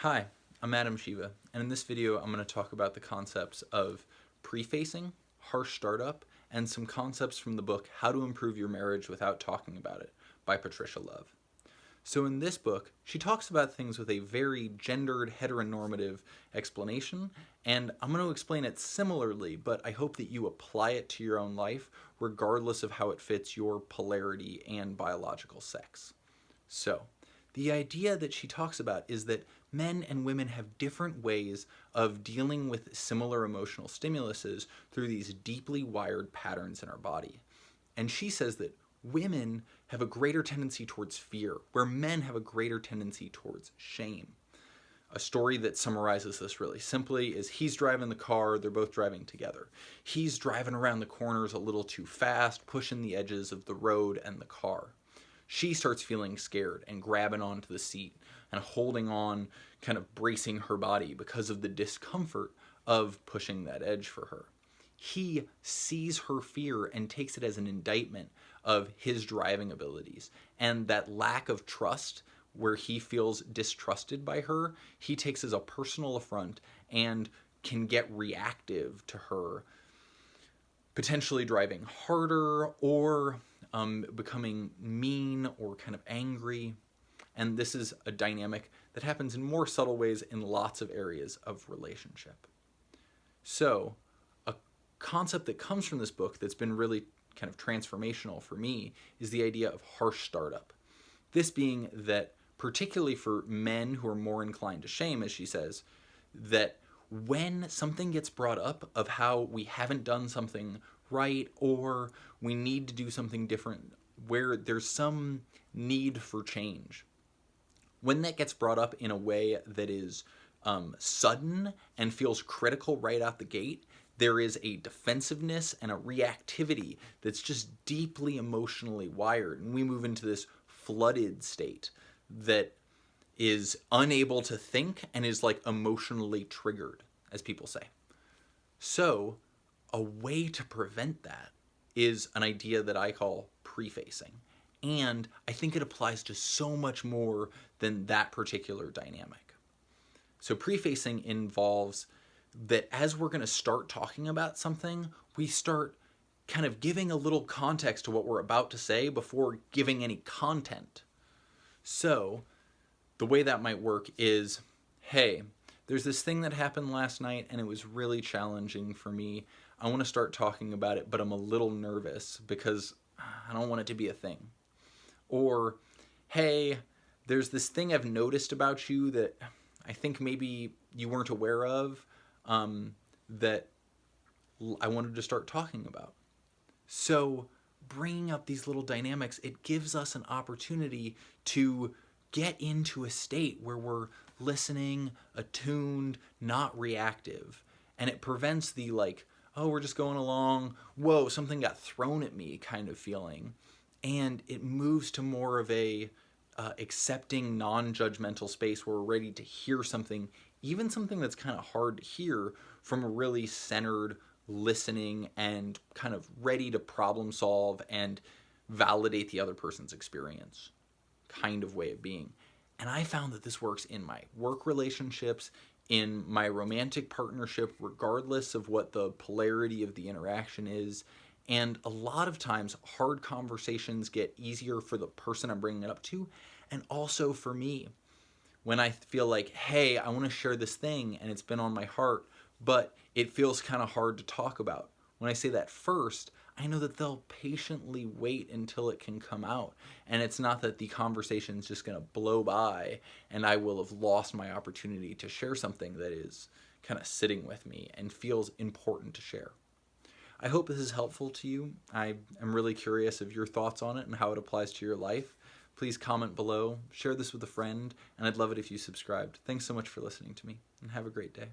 Hi, I'm Adam Shiva, and in this video I'm going to talk about the concepts of prefacing, harsh startup, and some concepts from the book How to Improve Your Marriage Without Talking About It by Patricia Love. So in this book, she talks about things with a very gendered, heteronormative explanation, and I'm going to explain it similarly, but I hope that you apply it to your own life, regardless of how it fits your polarity and biological sex. So, the idea that she talks about is that men and women have different ways of dealing with similar emotional stimuluses through these deeply wired patterns in our body. And she says that women have a greater tendency towards fear, where men have a greater tendency towards shame. A story that summarizes this really simply is he's driving the car, they're both driving together. He's driving around the corners a little too fast, pushing the edges of the road and the car. She starts feeling scared and grabbing onto the seat and holding on, kind of bracing her body because of the discomfort of pushing that edge for her. He sees her fear and takes it as an indictment of his driving abilities. And that lack of trust, where he feels distrusted by her, he takes as a personal affront and can get reactive to her, potentially driving harder or becoming mean or kind of angry. And this is a dynamic that happens in more subtle ways in lots of areas of relationship. So, a concept that comes from this book that's been really kind of transformational for me is the idea of harsh startup. This being that, particularly for men who are more inclined to shame, as she says, that when something gets brought up of how we haven't done something right or we need to do something different, where there's some need for change, when that gets brought up in a way that is sudden and feels critical right out the gate, there is a defensiveness and a reactivity that's just deeply emotionally wired. And we move into this flooded state that is unable to think and is like emotionally triggered, as people say. So, a way to prevent that is an idea that I call prefacing. And I think it applies to so much more than that particular dynamic. So prefacing involves that as we're going to start talking about something, we start kind of giving a little context to what we're about to say before giving any content. So the way that might work is, hey, there's this thing that happened last night and it was really challenging for me. I want to start talking about it, but I'm a little nervous because I don't want it to be a thing. Or, hey, there's this thing I've noticed about you that I think maybe you weren't aware of, that I wanted to start talking about. So bringing up these little dynamics, it gives us an opportunity to get into a state where we're listening, attuned, not reactive. And it prevents the oh, we're just going along, whoa, something got thrown at me kind of feeling. And it moves to more of a accepting, non-judgmental space where we're ready to hear something, even something that's kind of hard to hear, from a really centered, listening, and kind of ready to problem solve and validate the other person's experience kind of way of being. And I found that this works in my work relationships, in my romantic partnership, regardless of what the polarity of the interaction is. And a lot of times, hard conversations get easier for the person I'm bringing it up to, and also for me. When I feel like, hey, I want to share this thing, and it's been on my heart, but it feels kind of hard to talk about. When I say that first, I know that they'll patiently wait until it can come out. And it's not that the conversation's just going to blow by, and I will have lost my opportunity to share something that is kind of sitting with me and feels important to share. I hope this is helpful to you. I am really curious of your thoughts on it and how it applies to your life. Please comment below, share this with a friend, and I'd love it if you subscribed. Thanks so much for listening to me, and have a great day.